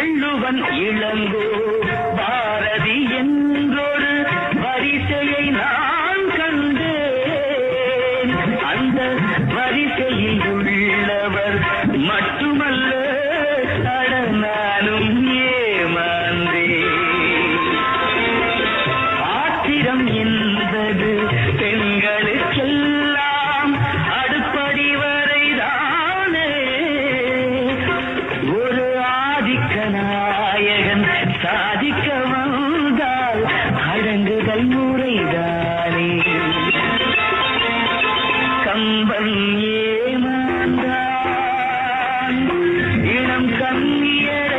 வள்ளுவன் இளங்கோ பாரதி என்றொரு வரிசையை நான் கண்டேன். அந்த வரிசையில் உள்ளவர் மட்டுமல்ல நானும் ஏமாந்தேன். ஆத்திரம் என்பது பெண்களுக்கெல்லாம் அடுப்படி வரைதானே. ஒரு ஆதிக்க நாயகன் சாதிக்க வந்தால் அடங்குதல் முறைதானே. கம்பன் ஏமாந்தான் இளம் கண்ணியர்